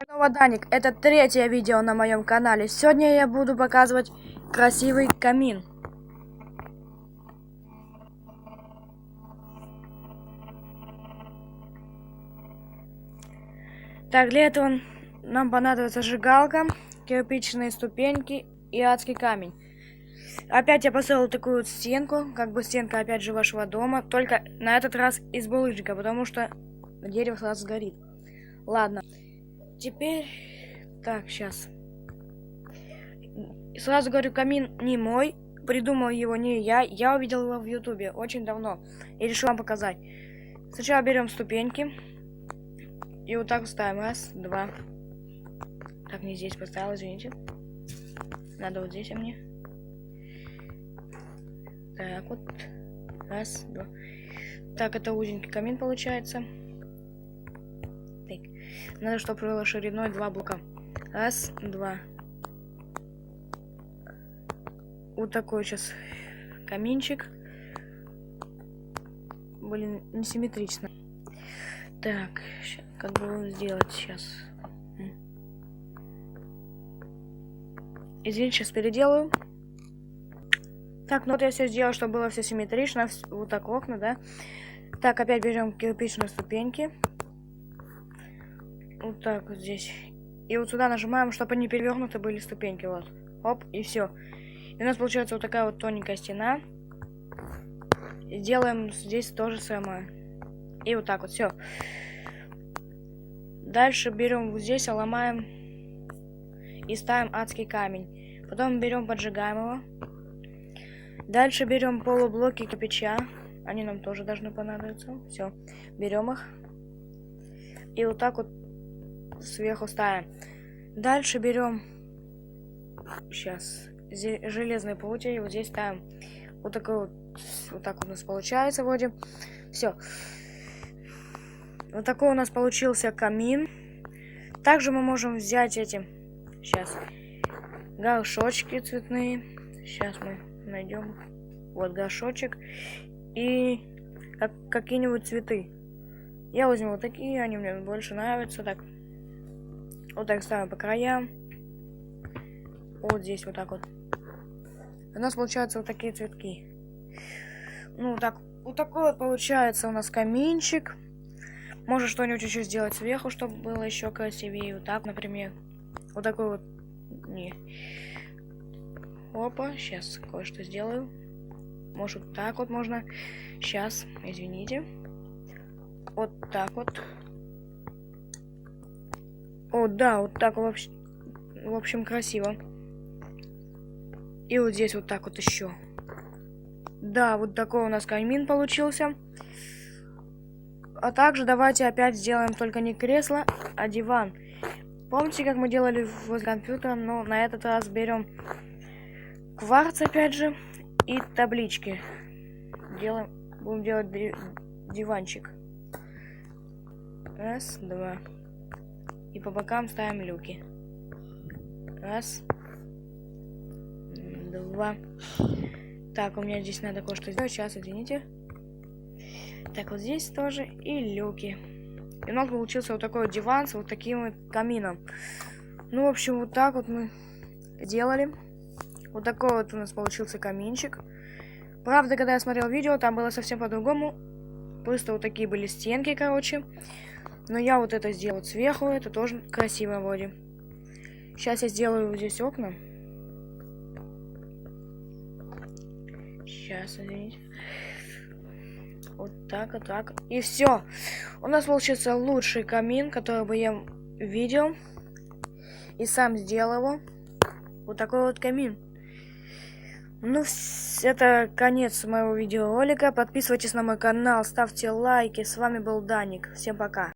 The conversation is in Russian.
Снова Даник, это третье видео на моем канале. Сегодня я буду показывать красивый камин. Так, для этого нам понадобится зажигалка, кирпичные ступеньки и адский камень. Опять я поставил такую вот стенку, как бы стенка опять же вашего дома, только на этот раз из булыжника, потому что дерево сразу сгорит. Ладно, теперь... Так, сейчас. Сразу говорю, камин не мой, придумал его не я увидел его в ютубе очень давно и решил вам показать. Сначала берем ступеньки и вот так ставим. Раз, два. Так, не здесь поставил, извините. Надо вот здесь, а мне. Так, вот. Раз, два. Так, это узенький камин получается. Так. Надо, чтобы было шириной 2 блока. Раз, два. Вот такой сейчас каминчик. Блин, несимметрично. Так, как бы его сделать сейчас? Извините, сейчас переделаю. Так, ну вот я все сделал, чтобы было все симметрично. Вот так окна, да? Так, опять берем кирпичные ступеньки. Вот так вот здесь. И вот сюда нажимаем, чтобы они перевернуты были ступеньки. Вот. Оп, и все. И у нас получается вот такая вот тоненькая стена. И делаем здесь то же самое. И вот так вот, все. Дальше берем вот здесь, ломаем и ставим адский камень. Потом берем, поджигаем его. Дальше берем полублоки кирпича. Они нам тоже должны понадобиться. Все. Берем их. И вот так вот сверху ставим. Дальше берем сейчас железные прутья и вот здесь ставим. Вот такой вот так вот у нас получается вроде. Все. Вот такой у нас получился камин. Также мы можем взять эти сейчас горшочки цветные. Сейчас мы найдем. Вот горшочек и какие-нибудь цветы. Я возьму вот такие, они мне больше нравятся. Так. Вот так ставим по краям. Вот здесь вот так вот. У нас получаются вот такие цветки. Ну, вот такой вот получается у нас каминчик. Можно что-нибудь еще сделать сверху, чтобы было еще красивее. Вот так, например. Вот такой вот. Не. Опа, сейчас кое-что сделаю. Может, вот так вот можно. Сейчас, извините. Вот так вот. О, да, вот так вообще. В общем, красиво. И вот здесь вот так вот еще. Да, вот такой у нас камин получился. А также давайте опять сделаем только не кресло, а диван. Помните, как мы делали возле компьютера? Но на этот раз берем кварц опять же и таблички. Будем делать диванчик. Раз, два. И по бокам ставим люки. Раз. Два. Так, у меня здесь надо кое-что сделать. Сейчас, извините. Так, вот здесь тоже. И люки. И у нас получился вот такой вот диван с вот таким вот камином. Ну, в общем, вот так вот мы делали. Вот такой вот у нас получился каминчик. Правда, когда я смотрел видео, там было совсем по-другому. Просто вот такие были стенки, короче. Но я вот это сделал сверху. Это тоже красиво вроде. Сейчас я сделаю здесь окна. Сейчас, извините. Вот так, вот так. И все. У нас получился лучший камин, который бы я видел. И сам сделал его. Вот такой вот камин. Ну, это конец моего видеоролика. Подписывайтесь на мой канал, ставьте лайки. С вами был Даник. Всем пока.